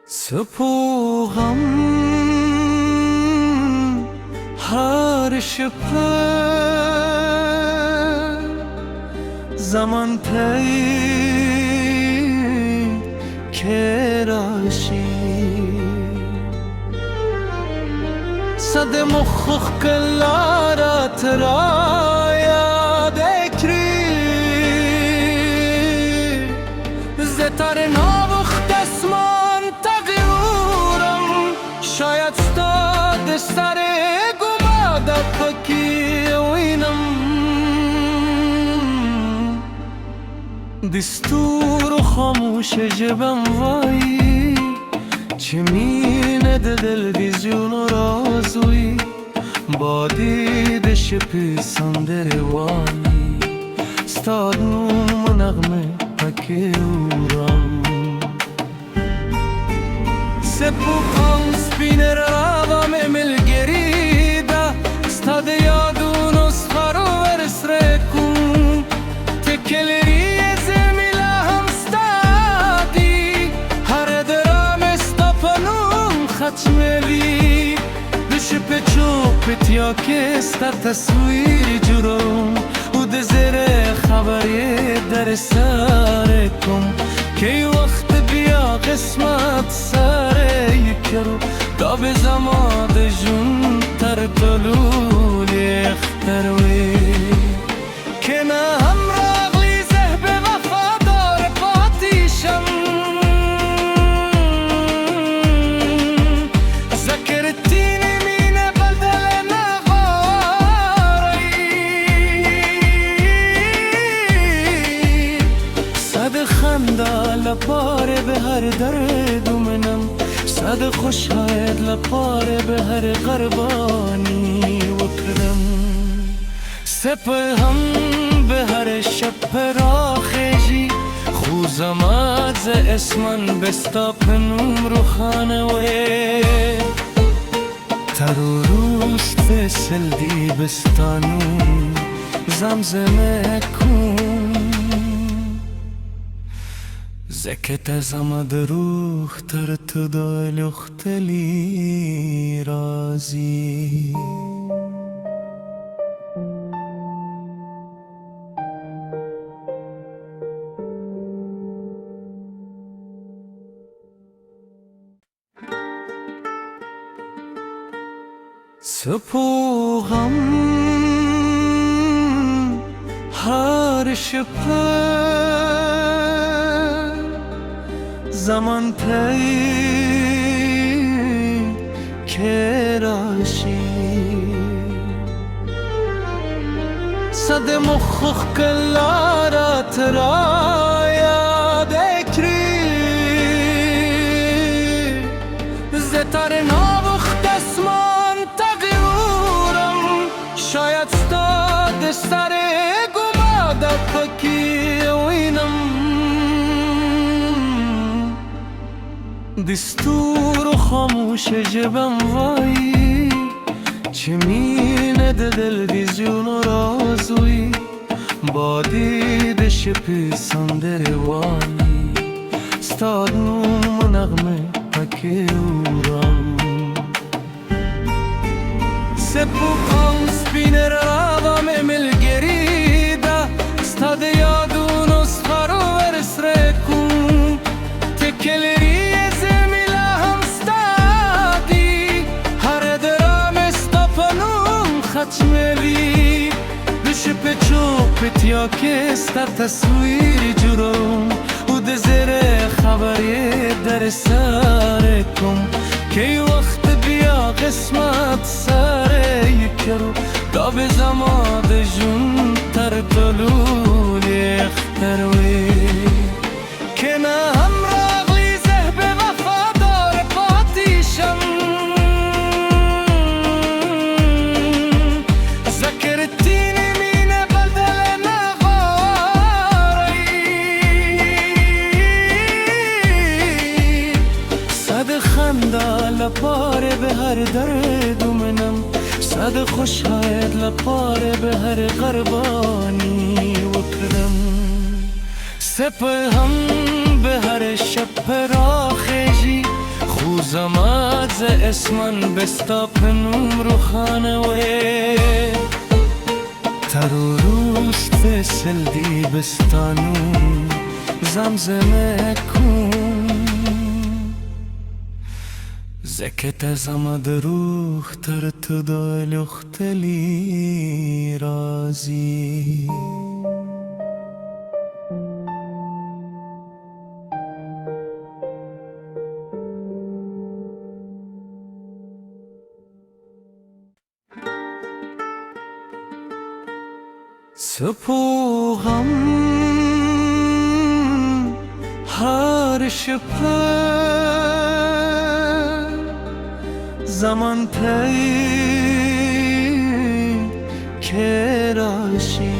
سپوهم هر شب زمان پی که راشی صد مخخ کلارا ترا یاد اکری زتر نابخت اسمان تغیورم شاید ستاد سر گماده پکی وینم دستور و خاموش جبم وای چه مینه دل ویزیون و رازوی با دیدش پیسنده روانی ستاد نوم نغمه پکی اورم سپوکم سپینر راوام ملگریده ستاد یادون و سخارو ورس رکون تکلری خچملی دش پچو پتیا که ستر تصویر جرم و دزره خبری در سر کم که وقت بیا قسمت سر یکرو تا به زمان جون تر طلول اختروی که نه هم راغلی زه به وفادار پاتیشم لپاره به هر درد منم صد خوشایت لپاره به هر قربانی وکرم سپهم به هر شب پراخیجی خوزم از اسمن بستا پنوم رو خانوه ترو روست سلدی بستانون زمزمه کن زكت زمد روح ترتضى لختلي رازي سپوهم هر شب زمان پی که راشی صد مخخ کلارا ترا یاد اکری زتر نابخت اسمان تغیورم شاید ستاد سر گماده پکی وینم دستور و خاموش جبم وای چه مینه دل ویزیون و رازوی با دیدش پیسنده روانی ستاد نوم نغمه پکی اورم سپوکم سپینر راوام ملگریده ستاد یادون و سخارو ورس رکون تکلری خچملی دش پچو پتیا که ستر تصویر جرم و دزره خبری در سر کم که وقت بیا قسمت سر یکرو تا به زمان جون تر طلول اختروی که نه هم راغلی زه به وفادار پاتیشم لپاره به هر درد منم صد خوشایت لپاره به هر قربانی وکرم سپهم به هر شب پراخیجی زماد اسمن بستا پنوم رو خانوه ترو روست بسل دی بستانوم زمزمه کن زکت زمد روح تر تدال اختلی رازی سپوغم هر شپه زمان پی که راشی